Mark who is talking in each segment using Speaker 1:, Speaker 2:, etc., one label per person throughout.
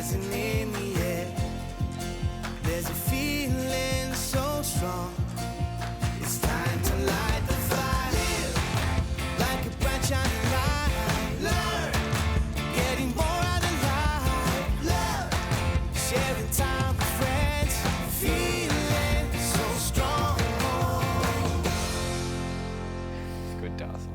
Speaker 1: rising in the air. There's a feeling so strong. It's time to light the fire. Like a bright shining light. Learn. Getting more out of life. Love. Sharing time with friends. Feeling so strong.
Speaker 2: Good, Darcy.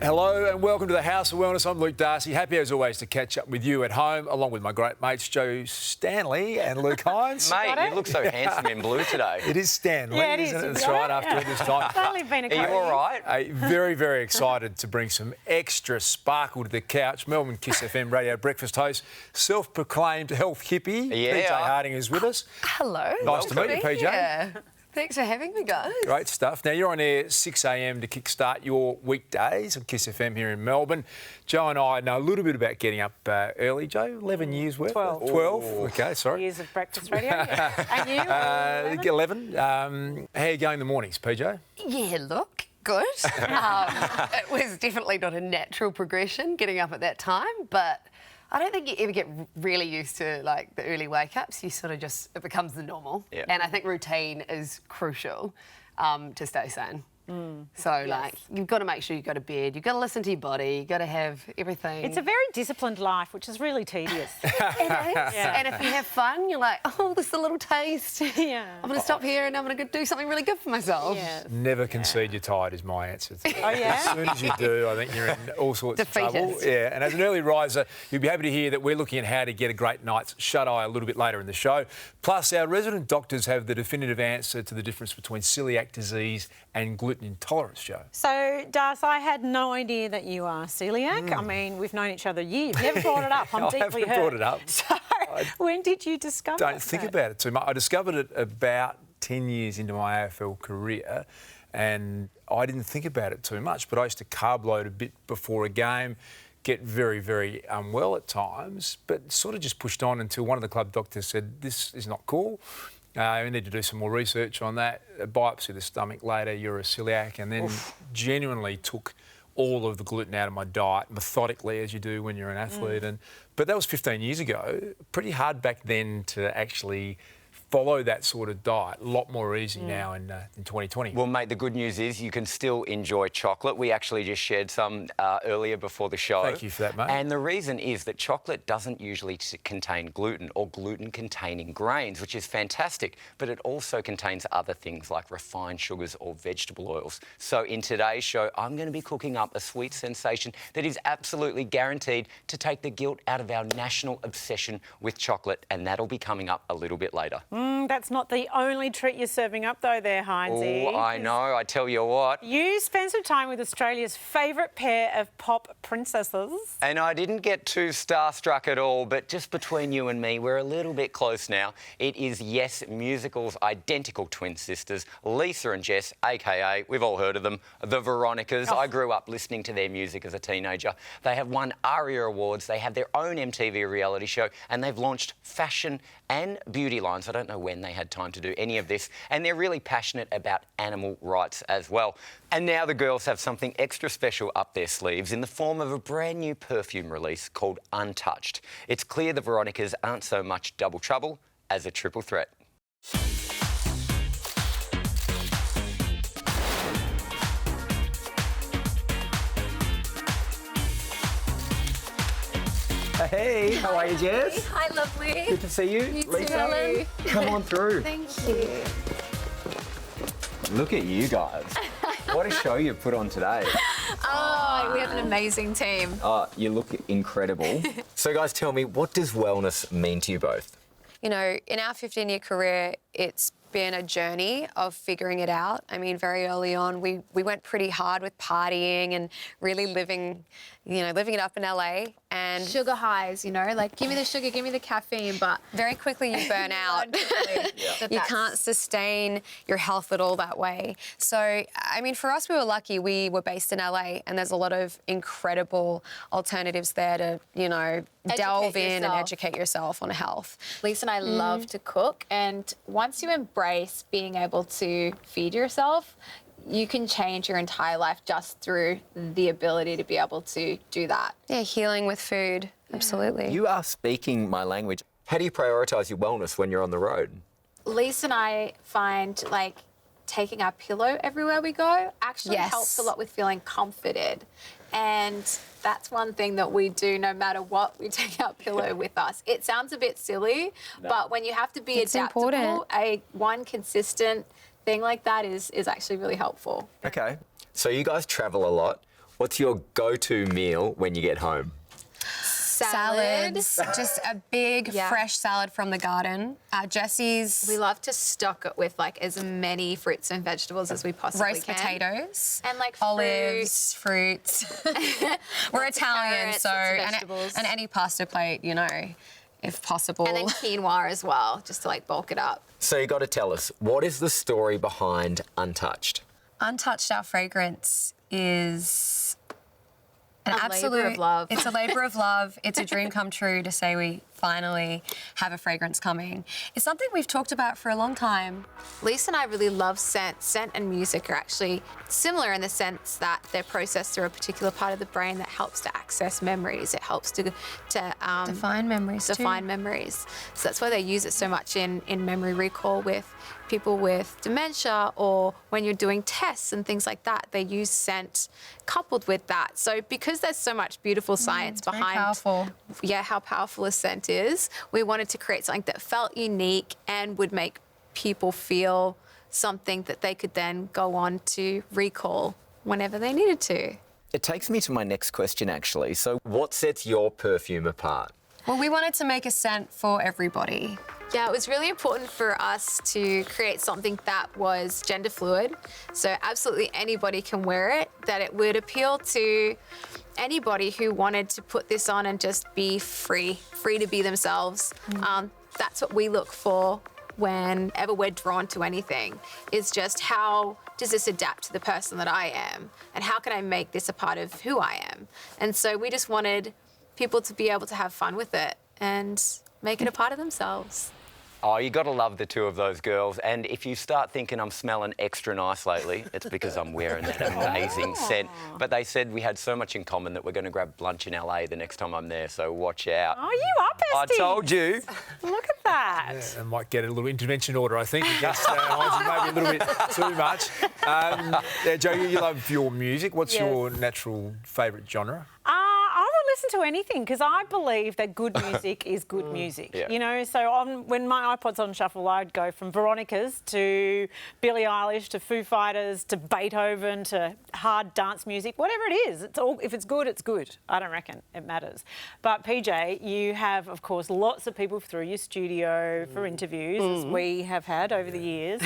Speaker 3: Hello and welcome to the House of Wellness. I'm Luke Darcy. Happy as always to catch up with you at home, along with my great mates Stanley and Luke Hines.
Speaker 2: Mate, you look so handsome in blue today.
Speaker 3: It is Stanley,
Speaker 4: Yeah, it is.
Speaker 3: isn't it? That's right, after this time.
Speaker 4: It's only been a
Speaker 2: Are you
Speaker 4: couple
Speaker 2: all right?
Speaker 3: Very, very excited to bring some extra sparkle to the couch. Melbourne Kiss FM radio breakfast host, self-proclaimed health hippie,
Speaker 2: Yeah.
Speaker 3: PJ Harding is with us.
Speaker 5: Hello.
Speaker 3: Nice to meet you, PJ.
Speaker 5: Yeah. Thanks for having me, guys.
Speaker 3: Great stuff. Now, you're on air 6 a.m. to kickstart your weekdays on Kiss FM here in Melbourne. Joe and I know a little bit about getting up early, Joe. 11 years worth?
Speaker 4: 12.
Speaker 3: 12? OK, sorry.
Speaker 4: years of breakfast radio. Yeah. And you?
Speaker 3: 11. How are you going in the mornings, PJ?
Speaker 5: Yeah, look, good. It was definitely not a natural progression getting up at that time, but I don't think you ever get really used to like the early wake-ups. You sort of just, it becomes the normal.
Speaker 2: Yeah.
Speaker 5: And I think routine is crucial to stay sane. So, like, you've got to make sure you go to bed, you've got to listen to your body, you've got to have everything.
Speaker 4: It's a very disciplined life, which is really tedious.
Speaker 5: It is.
Speaker 4: Yeah.
Speaker 5: And if you have fun, you're like, oh, this is a little taste.
Speaker 4: Yeah.
Speaker 5: I'm going to stop here and I'm going to do something really good for myself.
Speaker 4: Yeah.
Speaker 3: Never concede you're tired is my answer to that.
Speaker 4: Oh, yeah?
Speaker 3: As soon as you do, I think you're in all sorts of trouble.
Speaker 5: Defeatist.
Speaker 3: Yeah, and as an early riser, you'll be happy to hear that we're looking at how to get a great night's shut-eye a little bit later in the show. Plus, our resident doctors have the definitive answer to the difference between celiac disease and gluten intolerance, Joe.
Speaker 4: So, Das, I had no idea that you are celiac. I mean, we've known each other years. Never brought it up. I'm
Speaker 3: I
Speaker 4: deeply
Speaker 3: haven't
Speaker 4: hurt.
Speaker 3: brought it up.
Speaker 4: So, when did you discover
Speaker 3: Don't think about it too much. I discovered it about 10 years into my AFL career and I didn't think about it too much, but I used to carb load a bit before a game, get very, very unwell at times, but sort of just pushed on until one of the club doctors said, this is not cool. We need to do some more research on that. A biopsy of the stomach later, you're a celiac, and then genuinely took all of the gluten out of my diet methodically, as you do when you're an athlete. But that was 15 years ago. Pretty hard back then to actually follow that sort of diet. A lot more easy now in 2020.
Speaker 2: Well, mate, the good news is you can still enjoy chocolate. We actually just shared some earlier before the show.
Speaker 3: Thank you for that, mate.
Speaker 2: And the reason is that chocolate doesn't usually contain gluten or gluten-containing grains, which is fantastic, but it also contains other things like refined sugars or vegetable oils. So in today's show, I'm going to be cooking up a sweet sensation that is absolutely guaranteed to take the guilt out of our national obsession with chocolate, and that'll be coming up a little bit later.
Speaker 4: That's not the only treat you're serving up, though, there, Hinesy.
Speaker 2: Oh, I know. I tell you what.
Speaker 4: You spent some time with Australia's favourite pair of pop princesses.
Speaker 2: And I didn't get too starstruck at all, but just between you and me, we're a little bit close now. It is Yes Musical's identical twin sisters, Lisa and Jess, a.k.a., we've all heard of them, the Veronicas. I grew up listening to their music as a teenager. They have won ARIA Awards, they have their own MTV reality show, and they've launched fashion and beauty lines. I don't know when they had time to do any of this, and they're really passionate about animal rights as well. And now the girls have something extra special up their sleeves in the form of a brand new perfume release called Untouched. It's clear the Veronicas aren't so much double trouble as a triple threat.
Speaker 6: Hey, how are you, Jess?
Speaker 7: Hi, lovely.
Speaker 6: Good to see you.
Speaker 7: You too,
Speaker 6: Lisa,
Speaker 7: Helen.
Speaker 6: come on through.
Speaker 7: Thank you.
Speaker 6: Look at you guys. What a show you put on today.
Speaker 7: Oh, we have an amazing team.
Speaker 6: You look incredible. So, guys, tell me, what does wellness mean to you both?
Speaker 8: You know, in our 15-year career, it's been a journey of figuring it out. I mean, very early on, we went pretty hard with partying and really living it up in LA. And
Speaker 7: Sugar highs, you know, like give me the sugar, give me the caffeine, but
Speaker 8: very quickly you burn out. You can't sustain your health at all that way. So, I mean, for us, we were lucky. We were based in LA, and there's a lot of incredible alternatives there to, you know, delve in and educate yourself on health.
Speaker 7: Lisa and I love to cook, and once you embrace being able to feed yourself, you can change your entire life just through the ability to be able to do that.
Speaker 8: Yeah, healing with food, absolutely.
Speaker 6: You are speaking my language. How do you prioritise your wellness when you're on the road?
Speaker 7: Lisa and I find like taking our pillow everywhere we go actually helps a lot with feeling comforted. And that's one thing that we do no matter what, we take our pillow with us. It sounds a bit silly, but when you have to be adaptable, one consistent thing like that is actually really helpful.
Speaker 6: Okay. So you guys travel a lot. What's your go-to meal when you get home?
Speaker 8: Salads, just a big fresh salad from the garden. Jesse's.
Speaker 7: We love to stock it with like as many fruits and vegetables as we possibly
Speaker 8: roast
Speaker 7: can.
Speaker 8: potatoes
Speaker 7: And like
Speaker 8: olives, fruits. We're Italian, so and any pasta plate, you know, if possible.
Speaker 7: And then quinoa as well, just to like bulk it up.
Speaker 6: So you got to tell us, what is the story behind Untouched?
Speaker 8: Untouched, our fragrance is an absolute
Speaker 7: labour of love.
Speaker 8: It's a labour of love. It's a dream come true to say we finally have a fragrance coming. It's something we've talked about for a long time.
Speaker 7: Lisa and I really love scent. Scent and music are actually similar in the sense that they're processed through a particular part of the brain that helps to access memories. It helps to
Speaker 8: Define memories
Speaker 7: define memories. So that's why they use it so much in memory recall with people with dementia, or when you're doing tests and things like that, they use scent coupled with that. So because there's so much beautiful science behind how powerful a scent is, we wanted to create something that felt unique and would make people feel something that they could then go on to recall whenever they needed to.
Speaker 6: It takes me to my next question, actually. So what sets your perfume apart?
Speaker 8: Well, we wanted to make a scent for everybody.
Speaker 7: Yeah, it was really important for us to create something that was gender fluid. So absolutely anybody can wear it, that it would appeal to anybody who wanted to put this on and just be free to be themselves. That's what we look for whenever we're drawn to anything, is just how does this adapt to the person that I am? And how can I make this a part of who I am? And so we just wanted people to be able to have fun with it and make it a part of themselves.
Speaker 2: Oh, you got to love the two of those girls. And if you start thinking I'm smelling extra nice lately, it's because I'm wearing that amazing scent. But they said we had so much in common that we're going to grab lunch in LA the next time I'm there, so watch out.
Speaker 4: Oh, you are besties.
Speaker 2: I told you.
Speaker 4: Look at that.
Speaker 3: Yeah, I might get a little intervention order, I think. Just maybe a little bit too much. Joe, you love your music. What's your natural favourite genre?
Speaker 4: I will listen to anything because I believe that good music is good music.
Speaker 2: Yeah.
Speaker 4: You know, so when my iPod's on shuffle, I'd go from Veronica's to Billie Eilish to Foo Fighters to Beethoven to hard dance music, whatever it is. It's all, if it's good, it's good. I don't reckon it matters. But PJ, you have, of course, lots of people through your studio for interviews, as we have had over the years.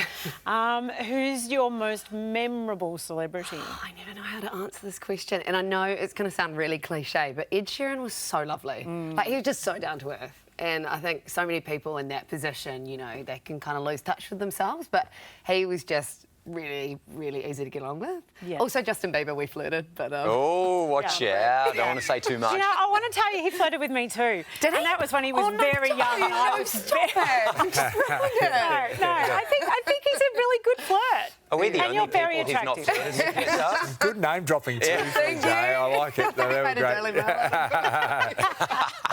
Speaker 4: Who's your most memorable celebrity?
Speaker 5: I never know how to answer this question, and I know it's going to sound really cliche, but Ed Sheeran was so lovely. Like, he was just so down to earth. And I think so many people in that position, you know, they can kind of lose touch with themselves, but he was just really, really easy to get along with.
Speaker 4: Yeah.
Speaker 5: Also, Justin Bieber, we flirted, but...
Speaker 2: Oh, watch out. Don't want to say too much.
Speaker 4: You know, I want to tell you, he flirted with me too.
Speaker 5: Did he?
Speaker 4: And that was when he was very young. And I was
Speaker 5: stop it. I'm just ruined it.
Speaker 4: No, I think he's a really good flirt.
Speaker 2: Are we the
Speaker 4: And
Speaker 2: only
Speaker 4: you're very
Speaker 2: people he's not
Speaker 4: attractive.
Speaker 2: flirted with yet, Daz?
Speaker 3: Good name dropping too.
Speaker 5: Thank
Speaker 3: PJ.
Speaker 5: you.
Speaker 3: I like it. That
Speaker 5: Made
Speaker 3: was
Speaker 5: a daily
Speaker 3: great.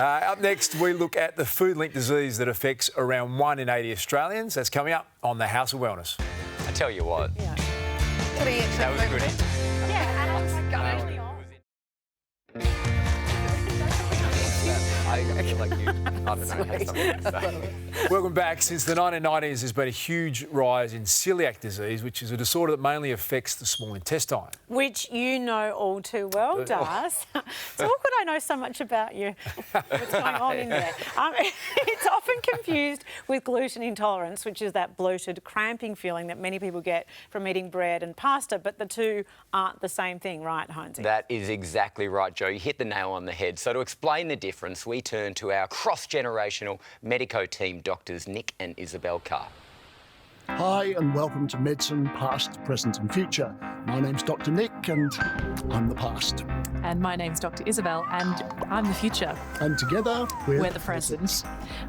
Speaker 3: Up next, we look at the food-linked disease that affects around 1 in 80 Australians. That's coming up on the House of Wellness.
Speaker 2: I tell you what.
Speaker 4: Yeah.
Speaker 2: That was a good answer.
Speaker 4: Yeah, and
Speaker 2: I feel like you. I don't know. Have something to say.
Speaker 3: Welcome back. Since the 1990s, there's been a huge rise in celiac disease, which is a disorder that mainly affects the small intestine.
Speaker 4: which you know all too well, Darcy. So how could I know so much about you? What's going on in there? It's often confused with gluten intolerance, which is that bloated, cramping feeling that many people get from eating bread and pasta, but the two aren't the same thing, right, Heinzie?
Speaker 2: That is exactly right, Joe. You hit the nail on the head. So to explain the difference, we turn to our cross-generational medico team, Doctors Nick and Isabel Carr.
Speaker 9: Hi and welcome to Medicine, Past, Present and Future. My name's Dr. Nick and I'm the past.
Speaker 10: And my name's Dr. Isabel and I'm the future.
Speaker 9: And together
Speaker 10: We're the present.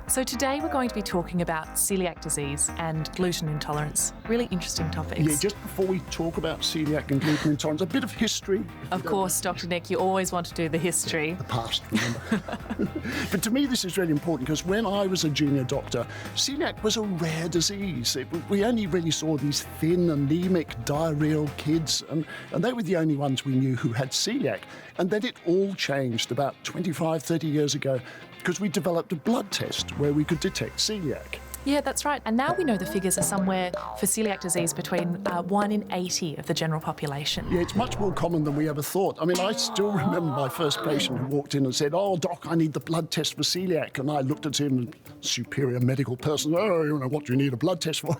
Speaker 10: So today we're going to be talking about celiac disease and gluten intolerance. Really interesting topics.
Speaker 9: Yeah, just before we talk about celiac and gluten intolerance, a bit of history.
Speaker 10: Of course, Dr. Nick, you always want to do the history.
Speaker 9: The past, remember. But to me this is really important because when I was a junior doctor, celiac was a rare disease. We only really saw these thin, anemic, diarrheal kids and they were the only ones we knew who had celiac. And then it all changed about 25, 30 years ago because we developed a blood test where we could detect celiac.
Speaker 10: Yeah, that's right. And now we know the figures are somewhere for celiac disease between 1 in 80 of the general population.
Speaker 9: Yeah, it's much more common than we ever thought. I mean, I still remember my first patient who walked in and said, "Oh, doc, I need the blood test for celiac." And I looked at him, superior medical person, "Oh, what do you need a blood test for?"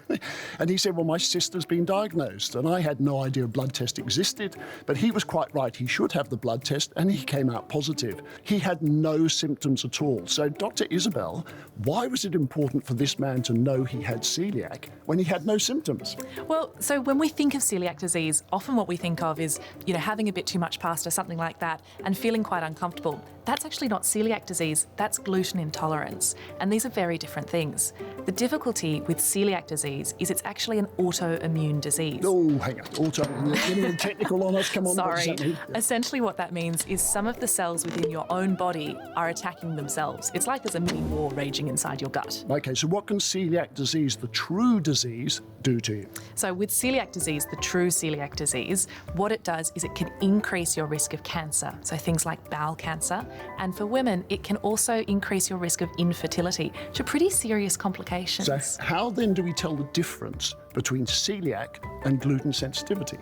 Speaker 9: And he said, "Well, my sister's been diagnosed." And I had no idea a blood test existed, but he was quite right. He should have the blood test, and he came out positive. He had no symptoms at all. So, Dr. Isabel, why was it important for this man to know he had celiac when he had no symptoms?
Speaker 10: Well, so when we think of celiac disease, often what we think of is, having a bit too much pasta, something like that, and feeling quite uncomfortable. That's actually not celiac disease, that's gluten intolerance. And these are very different things. The difficulty with celiac disease is it's actually an autoimmune disease.
Speaker 9: Oh, hang on. Getting technical on us, come on.
Speaker 10: Sorry. Essentially what that means is some of the cells within your own body are attacking themselves. It's like there's a mini war raging inside your gut.
Speaker 9: Okay, so what can celiac disease, the true disease, do to you?
Speaker 10: So with celiac disease, the true celiac disease, what it does is it can increase your risk of cancer. So things like bowel cancer. And for women, it can also increase your risk of infertility, which are pretty serious complications.
Speaker 9: So how then do we tell the difference between celiac and gluten sensitivity?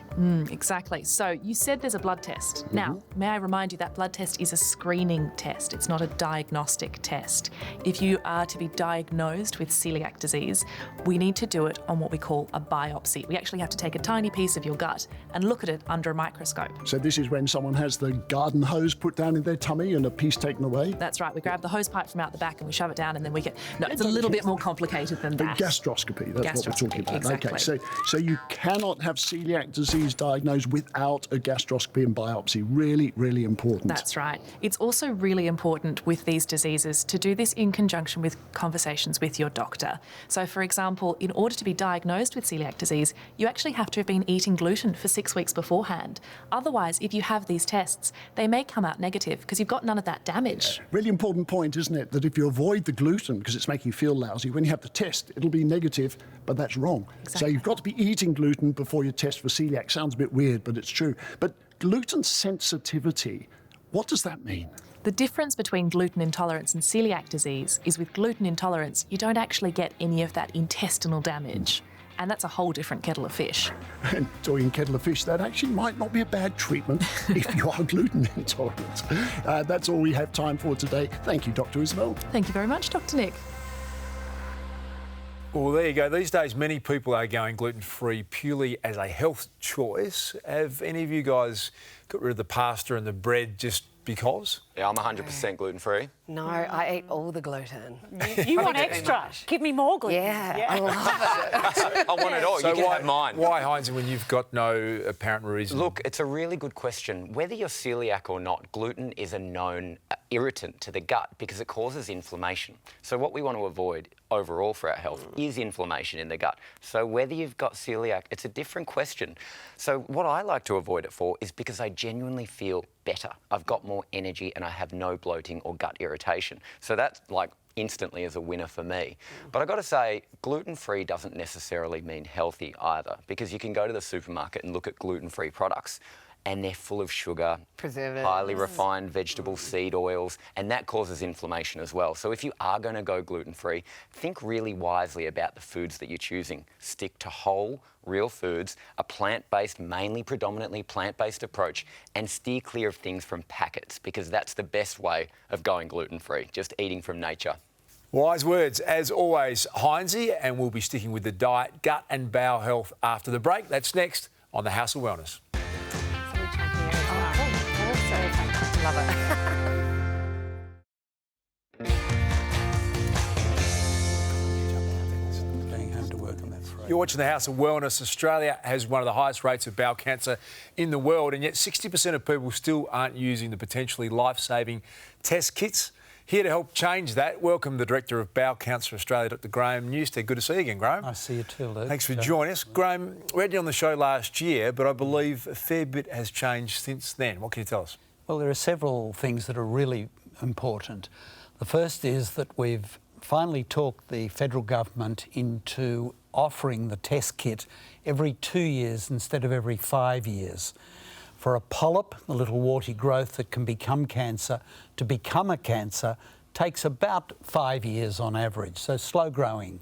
Speaker 10: Exactly. So you said there's a blood test. Now, may I remind you that blood test is a screening test. It's not a diagnostic test. If you are to be diagnosed with celiac disease, we need to do it on what we call a biopsy. We actually have to take a tiny piece of your gut and look at it under a microscope.
Speaker 9: So this is when someone has the garden hose put down in their tummy and a piece taken away?
Speaker 10: That's right. We grab the hose pipe from out the back and we shove it down and then we get... No, it's a little bit more complicated than that.
Speaker 9: Gastroscopy, that's what we're talking about.
Speaker 10: Exactly.
Speaker 9: Okay, so you cannot have celiac disease diagnosed without a gastroscopy and biopsy. Really, really important.
Speaker 10: That's right. It's also really important with these diseases to do this in conjunction with conversations with your doctor. So, for example, in order to be diagnosed with celiac disease, you actually have to have been eating gluten for 6 weeks beforehand. Otherwise, if you have these tests, they may come out negative because you've got none of that damage.
Speaker 9: Yeah. Really important point, isn't it? That if you avoid the gluten because it's making you feel lousy, when you have the test, it'll be negative, but that's wrong.
Speaker 10: Exactly.
Speaker 9: So you've got to be eating gluten before you test for celiac. Sounds a bit weird, but it's true. But gluten sensitivity, what does that mean?
Speaker 10: The difference between gluten intolerance and celiac disease is with gluten intolerance, you don't actually get any of that intestinal damage. And that's a whole different kettle of fish.
Speaker 9: And talking kettle of fish, that actually might not be a bad treatment if you are gluten intolerant. That's all we have time for today. Thank you, Dr. Isabel.
Speaker 10: Thank you very much, Dr. Nick.
Speaker 3: Well, there you go. These days, many people are going gluten-free purely as a health choice. Have any of you guys got rid of the pasta and the bread just because?
Speaker 2: Yeah, I'm 100% gluten-free.
Speaker 5: No, I eat all the gluten.
Speaker 4: You want extra? Give me more gluten.
Speaker 5: Yeah, I love it.
Speaker 2: I want it all.
Speaker 3: So
Speaker 2: you can
Speaker 3: why,
Speaker 2: have mine.
Speaker 3: Why, Heinz, when you've got no apparent reason?
Speaker 2: Look, it's a really good question. Whether you're celiac or not, gluten is a known irritant to the gut because it causes inflammation. So what we want to avoid overall for our health is inflammation in the gut. So whether you've got celiac, it's a different question. So what I like to avoid it for is because I genuinely feel better. I've got more energy and I have no bloating or gut irritation. So that's like instantly is a winner for me. But I've got to say, gluten-free doesn't necessarily mean healthy either, because you can go to the supermarket and look at gluten-free products and they're full of sugar,
Speaker 5: Preservatives.
Speaker 2: highly refined vegetable seed oils, and that causes inflammation as well. So if you are going to go gluten-free, think really wisely about the foods that you're choosing. Stick to whole, real foods, a plant-based, mainly predominantly plant-based approach, and steer clear of things from packets, because that's the best way of going gluten-free, just eating from nature.
Speaker 3: Wise words, as always, Heinzie, and we'll be sticking with the diet, gut and bowel health after the break. That's next on The House of Wellness.
Speaker 5: Love it.
Speaker 11: Going home to work on that Friday.
Speaker 3: You're watching the House of Wellness. Australia has one of the highest rates of bowel cancer in the world, and yet 60% of people still aren't using the potentially life-saving test kits. Here to help change that, welcome the Director of Bowel Cancer Australia, Dr Graham Newstead. Good to see you again, Graham.
Speaker 11: Nice to see you too, Luke.
Speaker 3: Thanks for joining us. Graham, we had you on the show last year, but I believe a fair bit has changed since then. What can you tell us?
Speaker 11: Well, there are several things that are really important. The first is that we've finally talked the federal government into offering the test kit every 2 years instead of every 5 years. For a polyp, the little warty growth that can become cancer, to become a cancer takes about 5 years on average, so slow growing.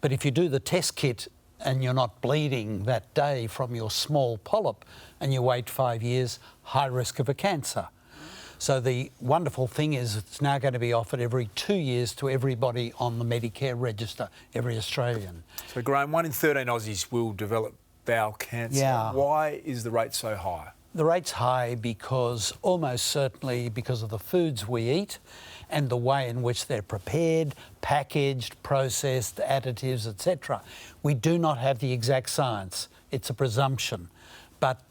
Speaker 11: But if you do the test kit and you're not bleeding that day from your small polyp and you wait 5 years, high risk of a cancer. So the wonderful thing is it's now going to be offered every 2 years to everybody on the Medicare register, every Australian.
Speaker 3: So, Graham, 1 in 13 Aussies will develop bowel cancer.
Speaker 11: Yeah.
Speaker 3: Why is the rate so high?
Speaker 11: The rate's high because, almost certainly because of the foods we eat and the way in which they're prepared, packaged, processed, additives, etc. We do not have the exact science. It's a presumption, but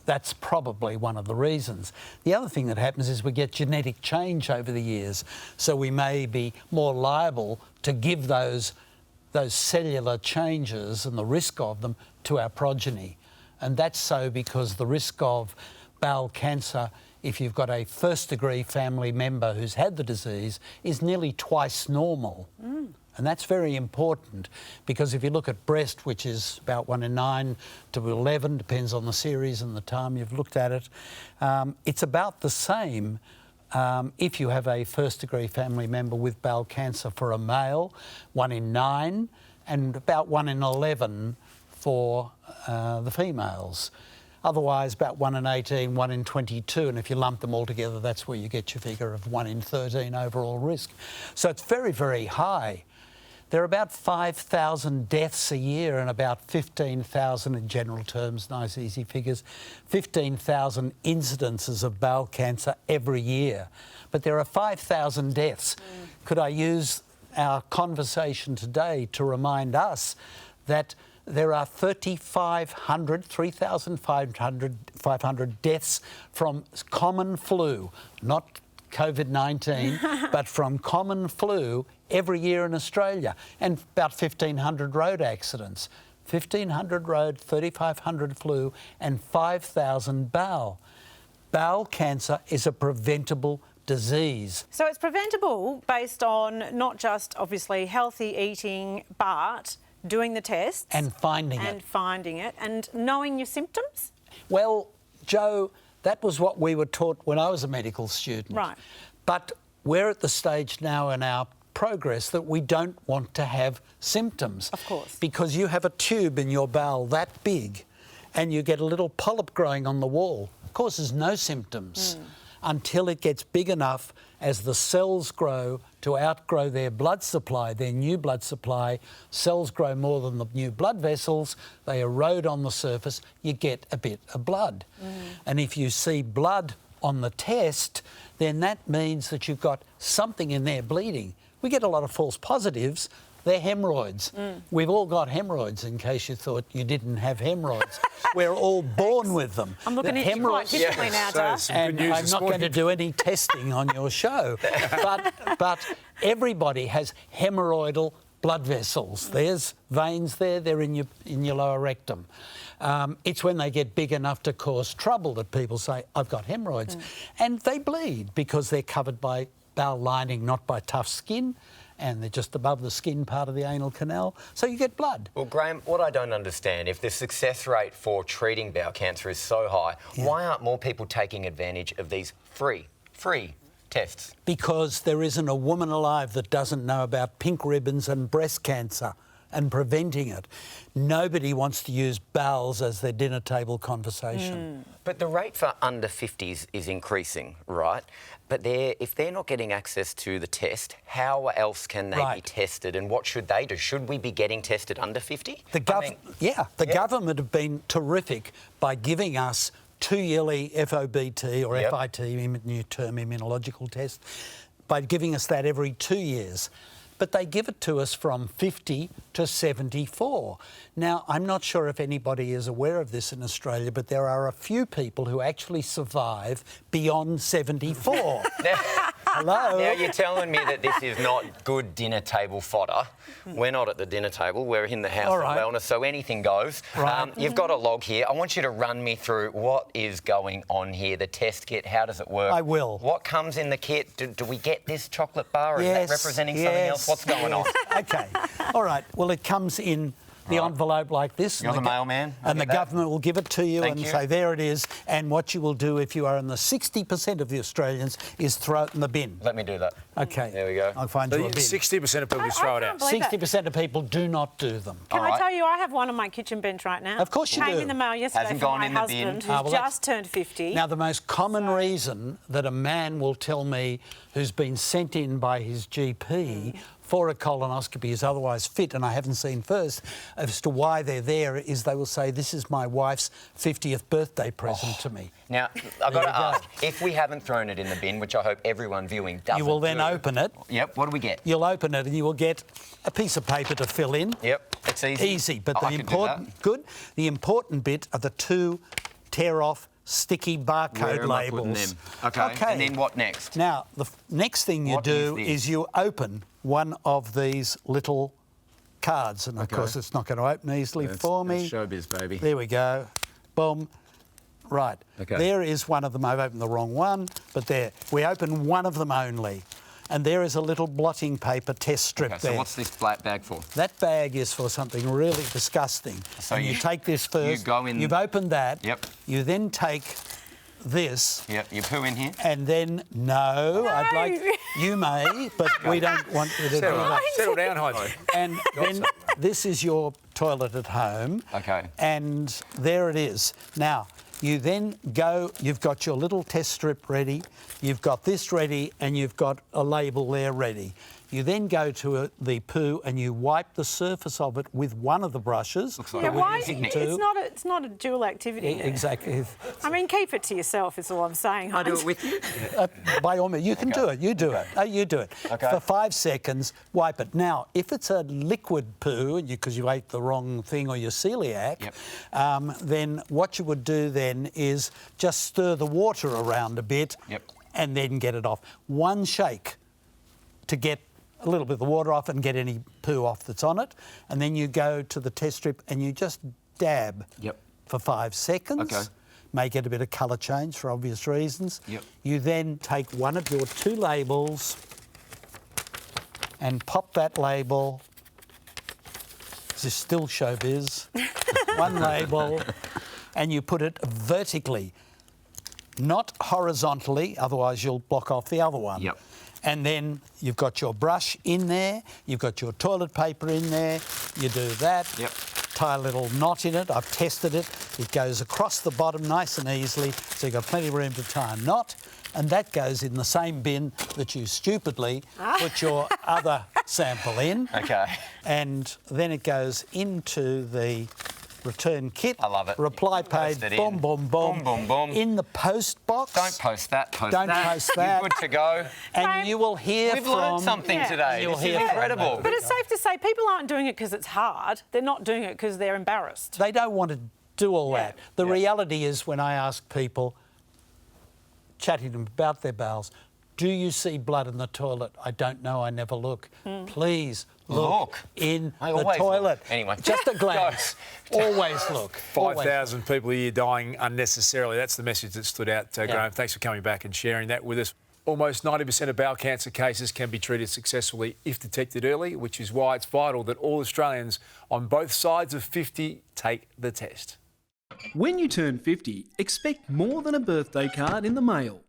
Speaker 11: that's probably one of the reasons. The other thing that happens is we get genetic change over the years, so we may be more liable to give those cellular changes and the risk of them to our progeny. And that's so because the risk of bowel cancer, if you've got a first-degree family member who's had the disease, is nearly twice normal. And that's very important because if you look at breast, which is about 1 in 9 to 11, depends on the series and the time you've looked at it, it's about the same if you have a first-degree family member with bowel cancer for a male, 1 in 9, and about 1 in 11 for the females. Otherwise, about 1 in 18, 1 in 22, and if you lump them all together, that's where you get your figure of 1 in 13 overall risk. So it's very, very high. There are about 5,000 deaths a year and about 15,000 in general terms, nice easy figures, 15,000 incidences of bowel cancer every year. But there are 5,000 deaths. Could I use our conversation today to remind us that there are 3,500 deaths from common flu, not COVID-19, but from common flu every year in Australia, and about 1,500 road accidents. 1,500 road, 3,500 flu, and 5,000 bowel. Bowel cancer is a preventable disease.
Speaker 4: So it's preventable based on not just, obviously, healthy eating, but doing the tests.
Speaker 11: And finding
Speaker 4: it. And knowing your symptoms?
Speaker 11: Well, Joe, that was what we were taught when I was a medical student.
Speaker 4: Right.
Speaker 11: But we're at the stage now in our progress that we don't want to have symptoms.
Speaker 4: Of course.
Speaker 11: Because you have a tube in your bowel that big and you get a little polyp growing on the wall. It causes no symptoms until it gets big enough as the cells grow to outgrow their blood supply, their new blood supply. Cells grow more than the new blood vessels. They erode on the surface. You get a bit of blood. And if you see blood on the test, then that means that you've got something in there bleeding. We get a lot of false positives. They're hemorrhoids. We've all got hemorrhoids, in case you thought you didn't have hemorrhoids. We're all born with them.
Speaker 4: I'm looking at you quite differently now, Dad.
Speaker 11: And I'm not going to do any testing on your show. But everybody has hemorrhoidal blood vessels. There's veins there, they're in your lower rectum. It's when they get big enough to cause trouble that people say, I've got hemorrhoids. And they bleed because they're covered by bowel lining, not by tough skin, and they're just above the skin part of the anal canal, so you get blood.
Speaker 2: Well, Graham, what I don't understand, if the success rate for treating bowel cancer is so high, why aren't more people taking advantage of these free tests? Because
Speaker 11: there isn't a woman alive that doesn't know about pink ribbons and breast cancer and preventing it. Nobody wants to use bowels as their dinner table conversation.
Speaker 2: But the rate for under 50s is increasing, right? But if they're not getting access to the test, how else can they be tested, and what should they do? Should we be getting tested under 50?
Speaker 11: The government have been terrific by giving us 2-yearly FOBT or FIT, new term, immunological test, by giving us that every 2 years. but they give it to us from 50 to 74. Now, I'm not sure if anybody is aware of this in Australia, but there are a few people who actually survive beyond 74. Hello?
Speaker 2: Now, you're telling me that this is not good dinner table fodder. We're not at the dinner table. We're in the house
Speaker 11: All
Speaker 2: of
Speaker 11: right.
Speaker 2: wellness, so anything goes.
Speaker 11: Right.
Speaker 2: You've got a log here. I want you to run me through what is going on here, the test kit. How does it work?
Speaker 11: I will.
Speaker 2: What comes in the kit? Do we get this chocolate bar? Or is that representing something else? What's going on?
Speaker 11: OK. All right. Well, it comes in the envelope like this.
Speaker 2: You're the mailman.
Speaker 11: And the government will give it to you and say, there it is. And what you will do if you are in the 60% of the Australians is throw it in the bin.
Speaker 2: Let me do that.
Speaker 11: OK.
Speaker 2: There we go.
Speaker 11: I'll find you a bin.
Speaker 3: 60% of people just throw it out.
Speaker 11: 60% of people do not do them.
Speaker 4: Can I tell you, I have one on my kitchen bench right now.
Speaker 11: Of course you do.
Speaker 4: Came in the mail yesterday
Speaker 2: Hasn't
Speaker 4: from
Speaker 2: gone
Speaker 4: my
Speaker 2: in the bin.
Speaker 4: husband,
Speaker 11: Ah,
Speaker 4: who's
Speaker 11: well,
Speaker 4: just turned 50.
Speaker 11: Now, the most common reason that a man will tell me who's been sent in by his GP for a colonoscopy is otherwise fit, and I haven't seen first, as to why they're there, is they will say, this is my wife's 50th birthday present to me.
Speaker 2: Now, I've got to ask, if we haven't thrown it in the bin, which I hope everyone viewing doesn't
Speaker 11: You will then open it.
Speaker 2: Yep, what do we get?
Speaker 11: You'll open it and you will get a piece of paper to fill in.
Speaker 2: Yep, it's easy.
Speaker 11: Easy, but
Speaker 2: I
Speaker 11: the important bit are the two tear-off sticky barcode
Speaker 2: Where am I putting
Speaker 11: labels.
Speaker 2: them? Okay, and then what next?
Speaker 11: Now, the next thing you
Speaker 2: What
Speaker 11: do
Speaker 2: is
Speaker 11: is
Speaker 2: this?
Speaker 11: you open one of these little cards, and of course it's not going to open easily for me.
Speaker 3: Showbiz, baby.
Speaker 11: There we go. Boom. Right.
Speaker 3: Okay.
Speaker 11: There is one of them. I've opened the wrong one, but there. We open one of them only. And there is a little blotting paper test strip
Speaker 2: Okay,
Speaker 11: there.
Speaker 2: so what's this flat bag for?
Speaker 11: That bag is for something really disgusting.
Speaker 2: So
Speaker 11: and you take this first.
Speaker 2: You go in...
Speaker 11: You've opened that.
Speaker 2: Yep.
Speaker 11: You then take this.
Speaker 2: Yep, you poo in here?
Speaker 11: And then, no, I'd like... You may, but we don't want you to do that.
Speaker 3: Settle down, Heinz.
Speaker 11: And then this is your toilet at home.
Speaker 2: Okay.
Speaker 11: And there it is. Now, you then go, you've got your little test strip ready, you've got this ready, and you've got a label there ready. You then go to the poo and you wipe the surface of it with one of the brushes.
Speaker 2: Looks like
Speaker 4: Yeah,
Speaker 2: a
Speaker 4: why?
Speaker 2: using
Speaker 4: It's not a dual activity.
Speaker 11: Exactly.
Speaker 4: I mean, keep it to yourself is all I'm saying.
Speaker 2: I do
Speaker 4: Heinz.
Speaker 2: it with you?
Speaker 11: By all means, you can do it. You do it. You do it.
Speaker 2: Okay.
Speaker 11: For 5 seconds, wipe it. Now, if it's a liquid poo, because you ate the wrong thing or you're celiac, then what you would do then is just stir the water around a bit and then get it off. One shake to get a little bit of the water off and get any poo off that's on it. And then you go to the test strip and you just dab for 5 seconds.
Speaker 2: Okay.
Speaker 11: May get a bit of colour change for obvious reasons.
Speaker 2: Yep.
Speaker 11: You then take one of your 2 labels and pop that label. This is still showbiz. One label, and you put it vertically, not horizontally, otherwise you'll block off the other one.
Speaker 2: Yep.
Speaker 11: And then you've got your brush in there, you've got your toilet paper in there, you do that.
Speaker 2: Yep.
Speaker 11: Tie a little knot in it. I've tested it. It goes across the bottom nice and easily, so you've got plenty of room to tie a knot. And that goes in the same bin that you stupidly put your other sample in.
Speaker 2: Okay.
Speaker 11: And then it goes into the return kit.
Speaker 2: I love it.
Speaker 11: Reply paid,
Speaker 2: Post it
Speaker 11: boom,
Speaker 2: in.
Speaker 11: boom, boom.
Speaker 2: Boom, boom, boom.
Speaker 11: In the post box.
Speaker 2: Don't post that,
Speaker 11: Don't post that.
Speaker 2: You're good to go.
Speaker 11: And you will hear
Speaker 2: We've
Speaker 11: from...
Speaker 2: learned something today.
Speaker 11: You'll
Speaker 2: This is
Speaker 11: hear from
Speaker 2: incredible.
Speaker 4: But it's safe to say people aren't doing it because it's hard. They're not doing it because they're embarrassed.
Speaker 11: They don't want to do all that. The reality is when I ask people, chatting to them about their bowels, do you see blood in the toilet? I don't know, I never look. Please look in
Speaker 2: I
Speaker 11: the
Speaker 2: always
Speaker 11: toilet.
Speaker 2: look. Anyway.
Speaker 11: Just a glance. Always look.
Speaker 3: 5,000 people a year dying unnecessarily. That's the message that stood out, Graham. Thanks for coming back and sharing that with us. Almost 90% of bowel cancer cases can be treated successfully if detected early, which is why it's vital that all Australians on both sides of 50 take the test.
Speaker 12: When you turn 50, expect more than a birthday card in the mail.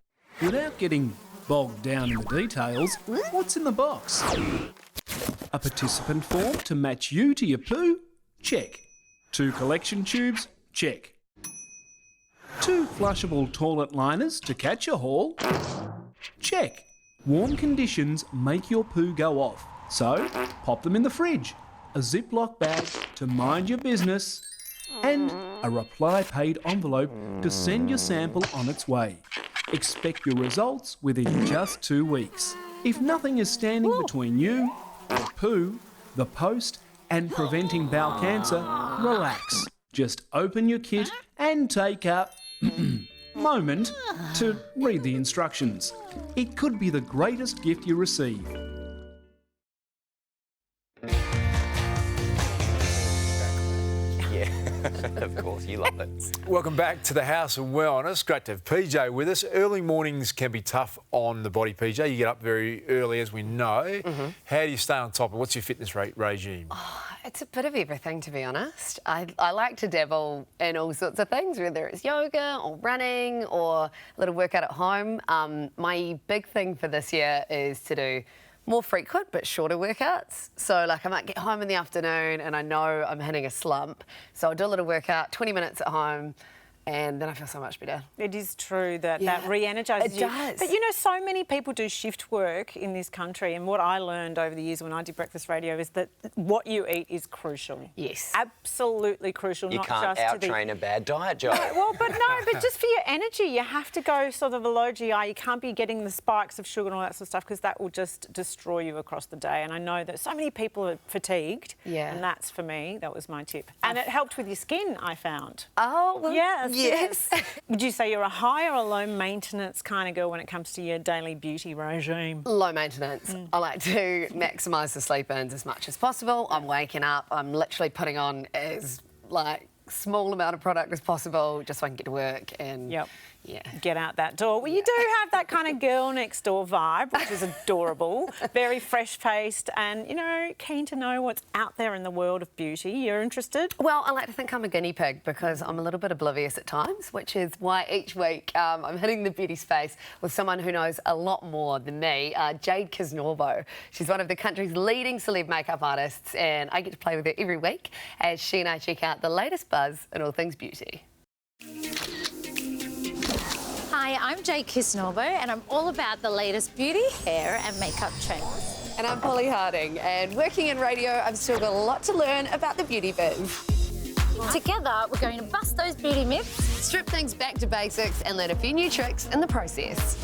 Speaker 12: Without getting bogged down in the details, what's in the box? A participant form to match you to your poo? Check. 2 collection tubes? Check. 2 flushable toilet liners to catch a haul? Check. Warm conditions make your poo go off, so pop them in the fridge. A Ziploc bag to mind your business, and a reply paid envelope to send your sample on its way. Expect your results within just 2 weeks. If nothing is standing between you The poo, the post, and preventing bowel cancer, relax. Just open your kit and take a moment to read the instructions. It could be the greatest gift you receive.
Speaker 2: Yeah, of course, you love it.
Speaker 3: Welcome back to the House of Wellness. Great to have PJ with us. Early mornings can be tough on the body, PJ. You get up very early, as we know. How do you stay on top of what's your fitness regime?
Speaker 5: It's a bit of everything, to be honest. I like to dabble in all sorts of things, whether it's yoga or running or a little workout at home. My big thing for this year is to do more frequent but shorter workouts. So like I might get home in the afternoon and I know I'm hitting a slump. So I'll do a little workout, 20 minutes at home, and then I feel so much better.
Speaker 4: It is true that that re-energises you.
Speaker 5: It does.
Speaker 4: But you know, so many people do shift work in this country, and what I learned over the years when I did breakfast radio is that what you eat is crucial.
Speaker 5: Yes.
Speaker 4: Absolutely crucial.
Speaker 2: You
Speaker 4: not
Speaker 2: can't
Speaker 4: just
Speaker 2: out-train a bad diet, Joe.
Speaker 4: Well, but just for your energy, you have to go sort of a low GI. You can't be getting the spikes of sugar and all that sort of stuff because that will just destroy you across the day. And I know that so many people are fatigued.
Speaker 5: Yeah.
Speaker 4: And that's, for me, that was my tip. And it helped with your skin, I found.
Speaker 5: Oh, well,
Speaker 4: yes. Would you say you're a high or a low maintenance kind of girl when it comes to your daily beauty regime?
Speaker 5: Low maintenance. I like to maximise the sleep-ins as much as possible. I'm waking up, I'm literally putting on as small amount of product as possible just so I can get to work and get out that door. Well, you do have that kind of girl next door vibe, which is adorable, very fresh-faced and, you know, keen to know what's out there in the world of beauty. You're interested? Well, I like to think I'm a guinea pig because I'm a little bit oblivious at times, which is why each week I'm hitting the beauty space with someone who knows a lot more than me, Jade Kisnorbo. She's one of the country's leading celeb makeup artists, and I get to play with her every week as she and I check out the latest buzz in all things beauty.
Speaker 13: Hi, I'm Jade Kisnorbo and I'm all about the latest beauty, hair and makeup trends.
Speaker 5: And I'm Polly Harding, and working in radio, I've still got a lot to learn about the beauty biz.
Speaker 13: Together, we're going to bust those beauty myths,
Speaker 5: strip things back to basics and learn a few new tricks in the process.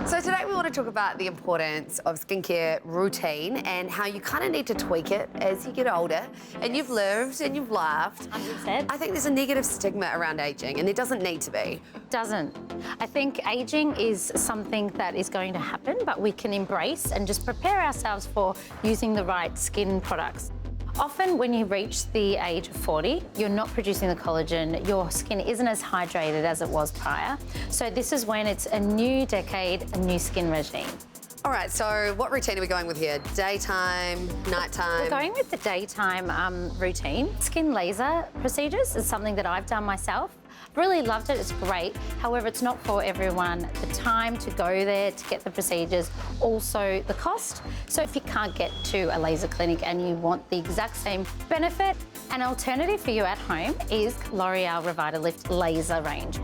Speaker 5: So today we want to talk about the importance of skincare routine and how you kind of need to tweak it as you get older. And you've lived and you've laughed.
Speaker 13: 100%.
Speaker 5: I think there's a negative stigma around ageing, and there doesn't need to be.
Speaker 13: Doesn't. I think ageing is something that is going to happen, but we can embrace and just prepare ourselves for using the right skin products. Often when you reach the age of 40, you're not producing the collagen, your skin isn't as hydrated as it was prior. So this is when it's a new decade, a new skin regime.
Speaker 5: All right, so what routine are we going with here? Daytime, nighttime?
Speaker 13: We're going with the daytime routine. Skin laser procedures is something that I've done myself. Really loved it, it's great. However, it's not for everyone. The time to go there to get the procedures, also the cost. So if you can't get to a laser clinic and you want the exact same benefit, an alternative for you at home is L'Oreal Revitalift Laser range.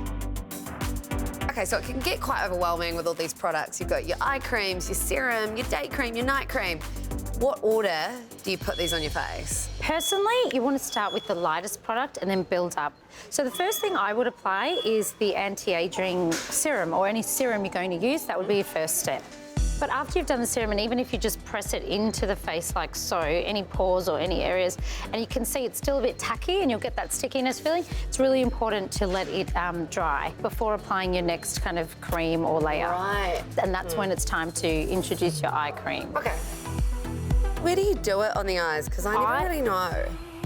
Speaker 5: Okay, so it can get quite overwhelming with all these products. You've got your eye creams, your serum, your day cream, your night cream. What order do you put these on your face?
Speaker 13: Personally, you want to start with the lightest product and then build up. So the first thing I would apply is the anti-aging serum, or any serum you're going to use. That would be your first step. But after you've done the serum, and even if you just press it into the face like so, any pores or any areas, and you can see it's still a bit tacky and you'll get that stickiness feeling, it's really important to let it dry before applying your next kind of cream or layer.
Speaker 5: Right.
Speaker 13: And that's when it's time to introduce your eye cream.
Speaker 5: Okay. Where do you do it on the eyes? Because I never really know.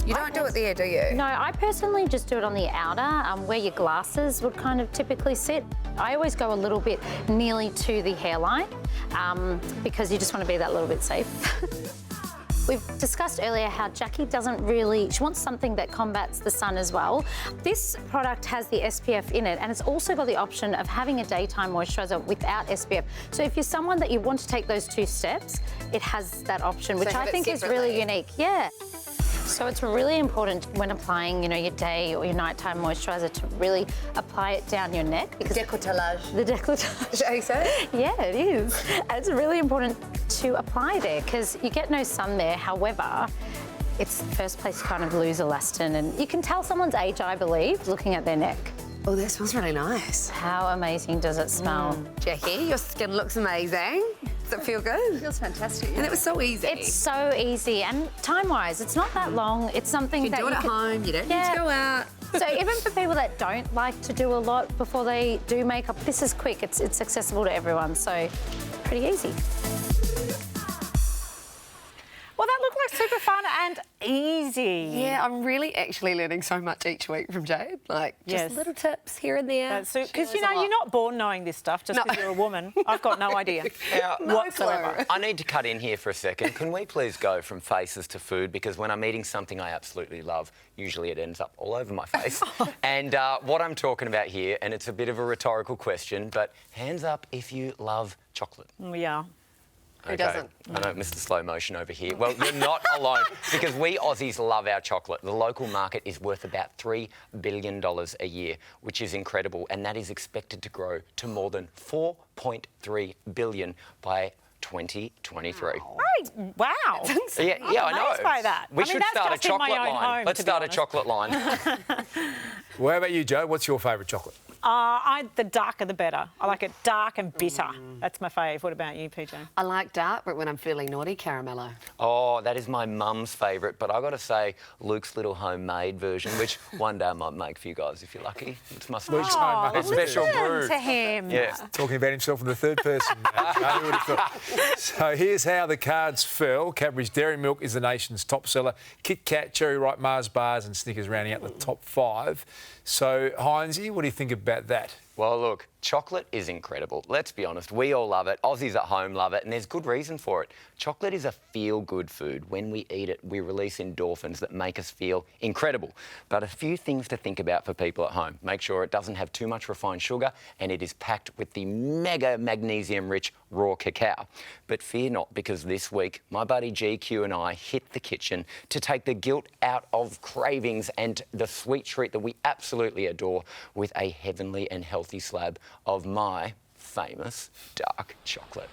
Speaker 5: You don't do it there, do you?
Speaker 13: No, I personally just do it on the outer, where your glasses would kind of typically sit. I always go a little bit nearly to the hairline because you just want to be that little bit safe. We've discussed earlier how Jackie doesn't really, she wants something that combats the sun as well. This product has the SPF in it, and it's also got the option of having a daytime moisturiser without SPF. So if you're someone that you want to take those two steps, it has that option, which I think is really unique. Yeah. So it's really important when applying, you know, your day or your nighttime moisturiser to really apply it down your neck. Because
Speaker 5: décolletage.
Speaker 13: The décolletage.
Speaker 5: Is that how you say it?
Speaker 13: Yeah, it is. And it's really important to apply there because you get no sun there. However, it's the first place you kind of lose elastin, and you can tell someone's age, I believe, looking at their neck.
Speaker 5: Oh, that smells really nice.
Speaker 13: How amazing does it smell?
Speaker 5: Jackie, your skin looks amazing. Does it feel good?
Speaker 8: It feels fantastic.
Speaker 5: And it was so easy.
Speaker 13: It's so easy, and time-wise, it's not that long. It's something
Speaker 5: you can
Speaker 13: that
Speaker 5: do it at home. You don't need to go out.
Speaker 13: So even for people that don't like to do a lot before they do makeup, this is quick. It's accessible to everyone, so pretty easy.
Speaker 4: Well, that looked like super fun and easy.
Speaker 5: Yeah, I'm really actually learning so much each week from Jade. Like, just little tips here and there.
Speaker 4: Because, you know, you're not born knowing this stuff just because you're a woman. I've got no idea whatsoever.
Speaker 2: I need to cut in here for a second. Can we please go from faces to food? Because when I'm eating something I absolutely love, usually it ends up all over my face. And what I'm talking about here, and it's a bit of a rhetorical question, but hands up if you love chocolate.
Speaker 4: Yeah.
Speaker 5: Who doesn't?
Speaker 2: I know, Mr. Slow Motion over here. Well, you're not alone, because we Aussies love our chocolate. The local market is worth about $3 billion a year, which is incredible, and that is expected to grow to more than $4.3 billion by 2023.
Speaker 4: Wow.
Speaker 2: Yeah, I know.
Speaker 4: Amazed by that.
Speaker 2: We should start a chocolate line. Let's start a chocolate line.
Speaker 3: Well, how about you, Joe? What's your favourite chocolate?
Speaker 4: The darker the better. I like it dark and bitter. That's my fave. What about you, PJ?
Speaker 5: I like dark, but when I'm feeling naughty, caramello.
Speaker 2: Oh, that is my mum's favourite, but I've got to say Luke's little homemade version, which one day I might make for you guys if you're lucky. It's my
Speaker 3: Luke's homemade
Speaker 2: special brew.
Speaker 4: To him.
Speaker 2: Yeah.
Speaker 3: Talking about himself in the third person. Who would have thought? So here's how the cards fell. Cadbury's Dairy Milk is the nation's top seller. Kit Kat, Cherry Ripe Mars bars and Snickers rounding out the top 5. So, Hinesy, what do you think about that?
Speaker 2: Well, look, chocolate is incredible. Let's be honest, we all love it. Aussies at home love it, and there's good reason for it. Chocolate is a feel-good food. When we eat it, we release endorphins that make us feel incredible. But a few things to think about for people at home. Make sure it doesn't have too much refined sugar, and it is packed with the mega magnesium-rich raw cacao. But fear not, because this week, my buddy GQ and I hit the kitchen to take the guilt out of cravings and the sweet treat that we absolutely adore with a heavenly and healthy slab of my famous dark chocolate.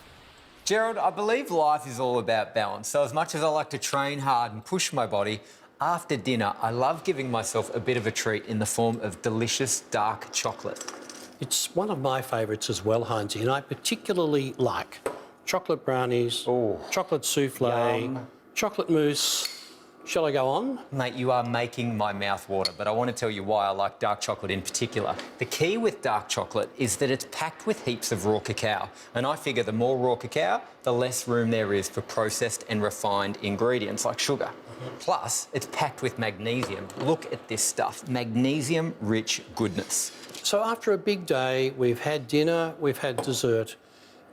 Speaker 6: Gerald, I believe life is all about balance. So as much as I like to train hard and push my body, after dinner, I love giving myself a bit of a treat in the form of delicious dark chocolate.
Speaker 14: It's one of my favourites as well, Hinesy, and I particularly like chocolate brownies, chocolate souffle, chocolate mousse. Shall I go on?
Speaker 6: Mate, you are making my mouth water, but I want to tell you why I like dark chocolate in particular. The key with dark chocolate is that it's packed with heaps of raw cacao, and I figure the more raw cacao, the less room there is for processed and refined ingredients like sugar. Plus, it's packed with magnesium. Look at this stuff, magnesium-rich goodness.
Speaker 14: So after a big day, we've had dinner, we've had dessert,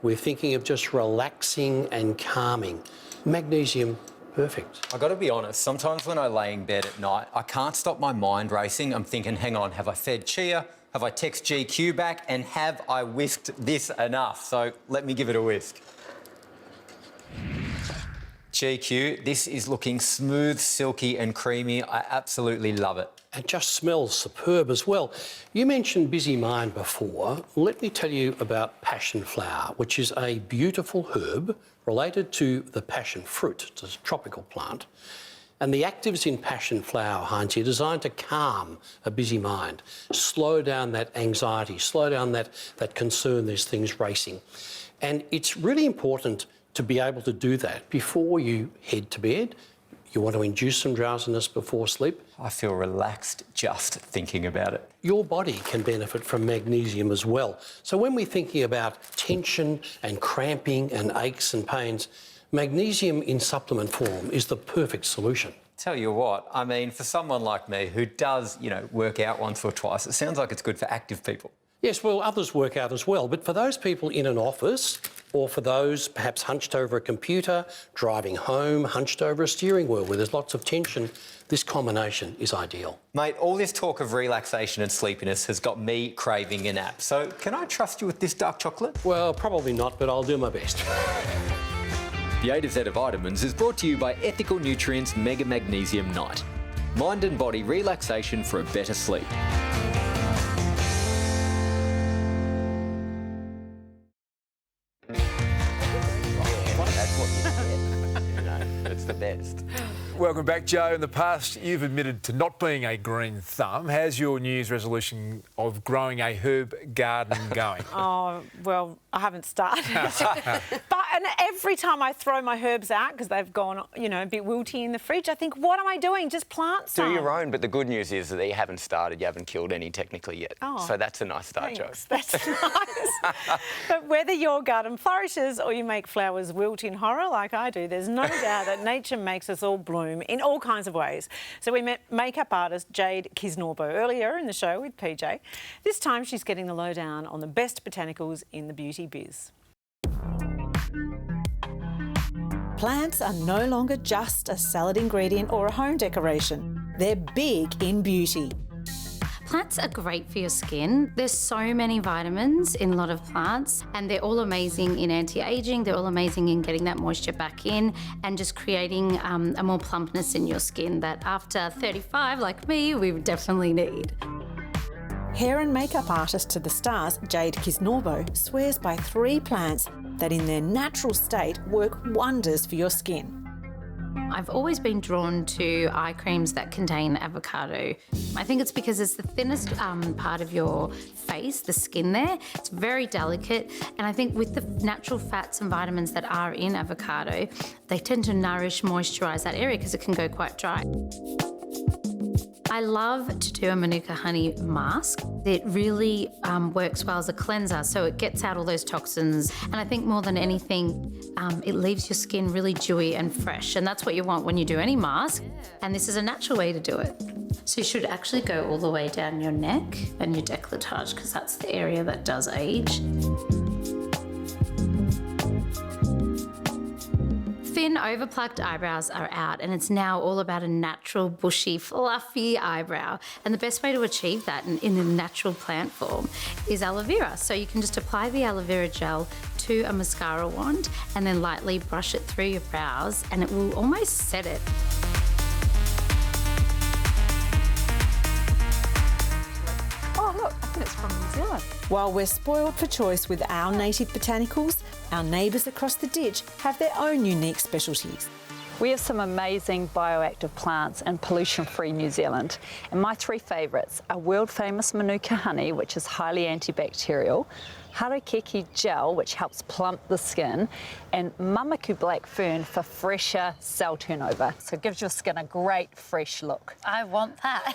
Speaker 14: we're thinking of just relaxing and calming. Magnesium, perfect.
Speaker 6: I got to be honest, sometimes when I lay in bed at night, I can't stop my mind racing. I'm thinking, hang on, have I fed Chia? Have I texted GQ back? And have I whisked this enough? So let me give it a whisk. GQ, this is looking smooth, silky and creamy. I absolutely love it.
Speaker 14: It just smells superb as well. You mentioned busy mind before. Let me tell you about passion flower, which is a beautiful herb related to the passion fruit. It's a tropical plant. And the actives in passion flower, Heinz, are designed to calm a busy mind, slow down that anxiety, slow down that concern, there's things racing. And it's really important to be able to do that before you head to bed. You want to induce some drowsiness before sleep.
Speaker 6: I feel relaxed just thinking about it.
Speaker 14: Your body can benefit from magnesium as well. So when we're thinking about tension and cramping and aches and pains, magnesium in supplement form is the perfect solution.
Speaker 6: Tell you what, I mean, for someone like me who does, work out once or twice, it sounds like it's good for active people.
Speaker 14: Yes, well, others work out as well. But for those people in an office, or for those perhaps hunched over a computer, driving home, hunched over a steering wheel where there's lots of tension, this combination is ideal.
Speaker 6: Mate, all this talk of relaxation and sleepiness has got me craving a nap. So can I trust you with this dark chocolate?
Speaker 14: Well, probably not, but I'll do my best.
Speaker 6: The A to Z of Vitamins is brought to you by Ethical Nutrients Mega Magnesium Night. Mind and body relaxation for a better sleep.
Speaker 2: It's the best.
Speaker 3: Welcome back, Joe. In the past, you've admitted to not being a green thumb. How's your New Year's resolution of growing a herb garden going?
Speaker 4: Oh, well, I haven't started. But And every time I throw my herbs out because they've gone, you know, a bit wilty in the fridge, I think, what am I doing? Just plant some.
Speaker 2: Do your own, but the good news is that you haven't started, you haven't killed any technically yet.
Speaker 4: Oh,
Speaker 2: so that's a nice start, Jo.
Speaker 4: That's nice. But whether your garden flourishes or you make flowers wilt in horror like I do, there's no doubt that nature makes us all bloom in all kinds of ways. So we met makeup artist Jade Kisnorbo earlier in the show with PJ. This time she's getting the lowdown on the best botanicals in the beauty biz. Plants are no longer just a salad ingredient or a home decoration. They're big in beauty.
Speaker 13: Plants are great for your skin. There's so many vitamins in a lot of plants, and they're all amazing in anti-aging. They're all amazing in getting that moisture back in and just creating a more plumpness in your skin that after 35, like me, we definitely need.
Speaker 4: Hair and makeup artist to the stars, Jade Kisnorbo, swears by 3 plants that in their natural state work wonders for your skin.
Speaker 13: I've always been drawn to eye creams that contain avocado. I think it's because it's the thinnest part of your face, the skin there. It's very delicate, and I think with the natural fats and vitamins that are in avocado, they tend to nourish, moisturise that area because it can go quite dry. I love to do a Manuka honey mask. It really works well as a cleanser, so it gets out all those toxins. And I think more than anything, it leaves your skin really dewy and fresh. And that's what you want when you do any mask. And this is a natural way to do it. So you should actually go all the way down your neck and your décolletage, because that's the area that does age. Thin, overplucked eyebrows are out, and it's now all about a natural, bushy, fluffy eyebrow. And the best way to achieve that in a natural plant form is aloe vera. So you can just apply the aloe vera gel to a mascara wand and then lightly brush it through your brows, and it will almost set it.
Speaker 4: Oh, look, I think it's from New Zealand. While we're spoiled for choice with our native botanicals, our neighbours across the ditch have their own unique specialties.
Speaker 15: We have some amazing bioactive plants in pollution-free New Zealand. And my 3 favourites are world-famous Manuka honey, which is highly antibacterial, harakeke gel, which helps plump the skin, and mamaku black fern for fresher cell turnover. So it gives your skin a great fresh look.
Speaker 13: I want that.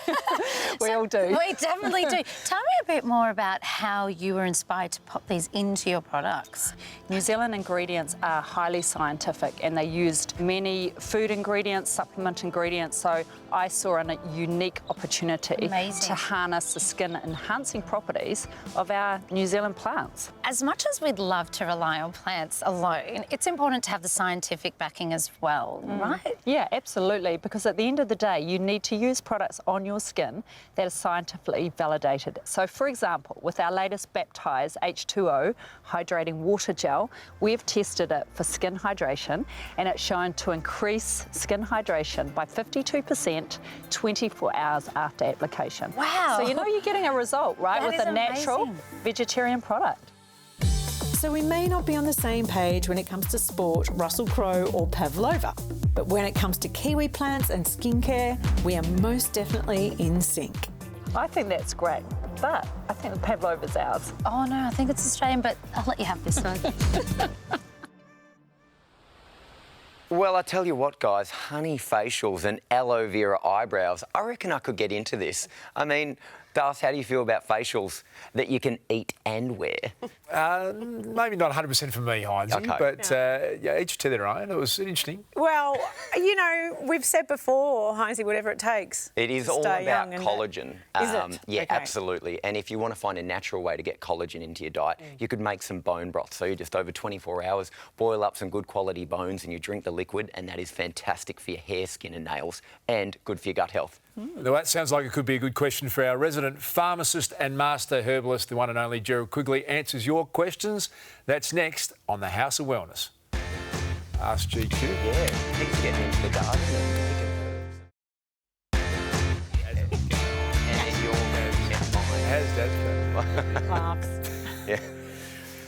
Speaker 15: We all do.
Speaker 13: We definitely do. Tell me a bit more about how you were inspired to pop these into your products.
Speaker 15: New Zealand ingredients are highly scientific, and they used many food ingredients, supplement ingredients, so I saw a unique opportunity to harness the skin enhancing properties of our New Zealand plants.
Speaker 13: As much as we'd love to rely on plants alone, it's important to have the scientific backing as well, right?
Speaker 15: Yeah, absolutely, because at the end of the day, you need to use products on your skin that are scientifically validated. So, for example, with our latest Baptise H2O Hydrating Water Gel, we've tested it for skin hydration, and it's shown to increase skin hydration by 52% 24 hours after application.
Speaker 13: Wow.
Speaker 15: So you know you're getting a result, right,
Speaker 13: That
Speaker 15: with
Speaker 13: is
Speaker 15: a natural
Speaker 13: amazing.
Speaker 15: vegetarian product.
Speaker 4: So we may not be on the same page when it comes to sport, Russell Crowe or pavlova, but when it comes to kiwi plants and skincare, we are most definitely in sync.
Speaker 15: I think that's great, but I think the pavlova's ours.
Speaker 13: Oh no, I think it's Australian, but I'll let you have this one.
Speaker 2: Well, I tell you what, guys, honey facials and aloe vera eyebrows, I reckon I could get into this. I mean, Darcy, how do you feel about facials that you can eat and wear?
Speaker 3: Maybe not 100% for me, Heinz, but yeah, each to their own. It was interesting.
Speaker 4: Well, you know, we've said before, Heinzie, whatever it takes.
Speaker 2: It is
Speaker 4: to
Speaker 2: all
Speaker 4: stay
Speaker 2: about
Speaker 4: young and
Speaker 2: collagen.
Speaker 4: Is it?
Speaker 2: Yeah,
Speaker 4: Okay.
Speaker 2: absolutely. And if you want to find a natural way to get collagen into your diet, you could make some bone broth. So you just over 24 hours, boil up some good quality bones and you drink the liquid, and that is fantastic for your hair, skin and nails, and good for your gut health.
Speaker 3: Now, that sounds like it could be a good question for our resident pharmacist and master herbalist, the one and only Gerald Quigley, answers your questions. That's next on the House of Wellness. Ask GQ.
Speaker 2: Yeah, keeps getting into the garden and
Speaker 3: Yeah.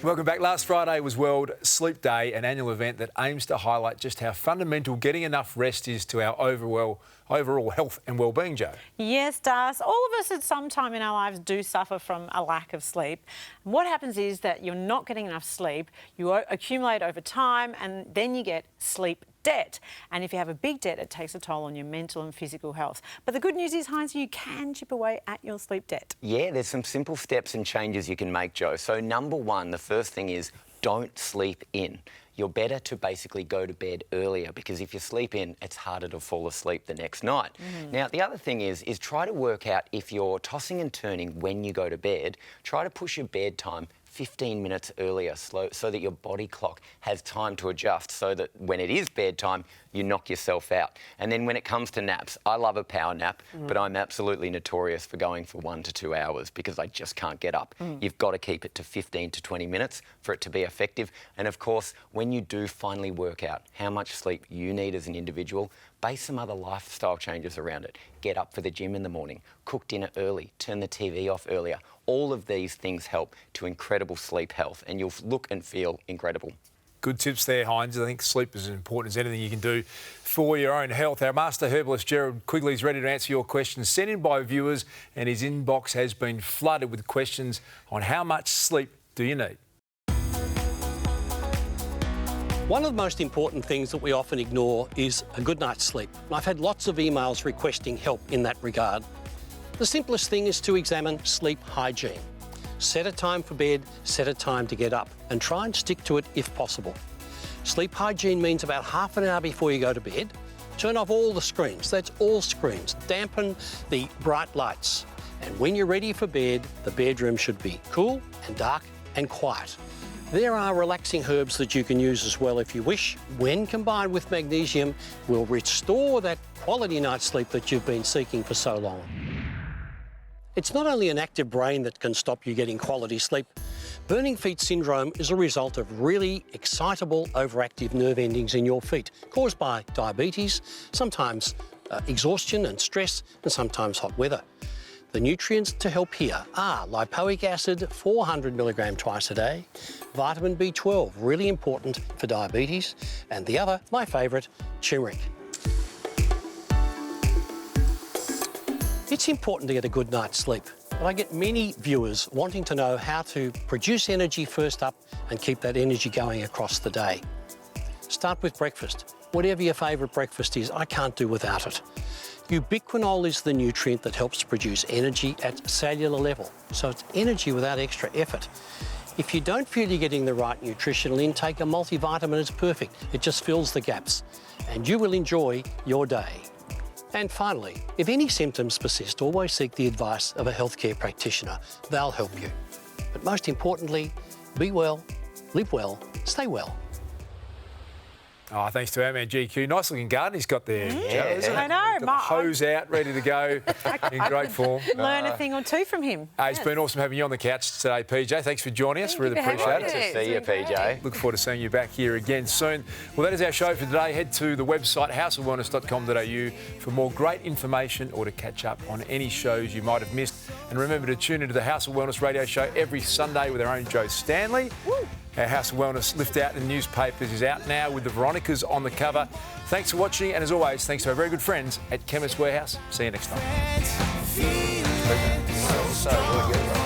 Speaker 3: Welcome back. Last Friday was World Sleep Day, an annual event that aims to highlight just how fundamental getting enough rest is to our overall overall health and well-being, Jo.
Speaker 4: Yes, Das. All of us at some time in our lives do suffer from a lack of sleep. And what happens is that you're not getting enough sleep, you accumulate over time, and then you get sleep debt. And if you have a big debt, it takes a toll on your mental and physical health. But the good news is, Hines, you can chip away at your sleep debt.
Speaker 2: Yeah, there's some simple steps and changes you can make, Jo. So number one, the first thing is don't sleep in. You're better to basically go to bed earlier, because if you sleep in, it's harder to fall asleep the next night. Now, the other thing is try to work out if you're tossing and turning when you go to bed, try to push your bedtime 15 minutes earlier so that your body clock has time to adjust, so that when it is bedtime, you knock yourself out. And then when it comes to naps, I love a power nap, but I'm absolutely notorious for going for 1 to 2 hours because I just can't get up. You've got to keep it to 15 to 20 minutes for it to be effective. And of course, when you do finally work out how much sleep you need as an individual, base some other lifestyle changes around it. Get up for the gym in the morning, cook dinner early, turn the TV off earlier. All of these things help to incredible sleep health, and you'll look and feel incredible.
Speaker 3: Good tips there, Hines. I think sleep is as important as anything you can do for your own health. Our master herbalist, Gerard Quigley, is ready to answer your questions sent in by viewers, and his inbox has been flooded with questions on how much sleep do you need.
Speaker 14: One of the most important things that we often ignore is a good night's sleep. I've had lots of emails requesting help in that regard. The simplest thing is to examine sleep hygiene. Set a time for bed, set a time to get up, and try and stick to it if possible. Sleep hygiene means about half an hour before you go to bed, turn off all the screens, that's all screens, dampen the bright lights. And when you're ready for bed, the bedroom should be cool and dark and quiet. There are relaxing herbs that you can use as well if you wish. When combined with magnesium, will restore that quality night's sleep that you've been seeking for so long. It's not only an active brain that can stop you getting quality sleep. Burning feet syndrome is a result of really excitable, overactive nerve endings in your feet, caused by diabetes, sometimes exhaustion and stress, and sometimes hot weather. The nutrients to help here are lipoic acid, 400 milligram twice a day, vitamin B12, really important for diabetes, and the other, my favourite, turmeric. It's important to get a good night's sleep, but I get many viewers wanting to know how to produce energy first up and keep that energy going across the day. Start with breakfast. Whatever your favourite breakfast is, I can't do without it. Ubiquinol is the nutrient that helps produce energy at cellular level, so it's energy without extra effort. If you don't feel you're getting the right nutritional intake, a multivitamin is perfect. It just fills the gaps, and you will enjoy your day. And finally, if any symptoms persist, always seek the advice of a healthcare practitioner. They'll help you. But most importantly, be well, live well, stay well.
Speaker 3: Oh, thanks to our man GQ. Nice looking garden he's got there.
Speaker 4: Yeah, I know.
Speaker 3: Got the hose out, ready to go, in great form.
Speaker 4: Learn a thing or two from him.
Speaker 3: It's been awesome having you on the couch today, PJ. Thanks for joining us. Really appreciate it.
Speaker 2: Great to see you, PJ.
Speaker 3: Look forward to seeing you back here again soon. Well, that is our show for today. Head to the website houseofwellness.com.au for more great information or to catch up on any shows you might have missed. And remember to tune into the House of Wellness radio show every Sunday with our own Joe Stanley. Woo. Our House of Wellness lift out in newspapers is out now with the Veronicas on the cover. Thanks for watching, and as always, thanks to our very good friends at Chemist Warehouse. See you next time.
Speaker 2: So good.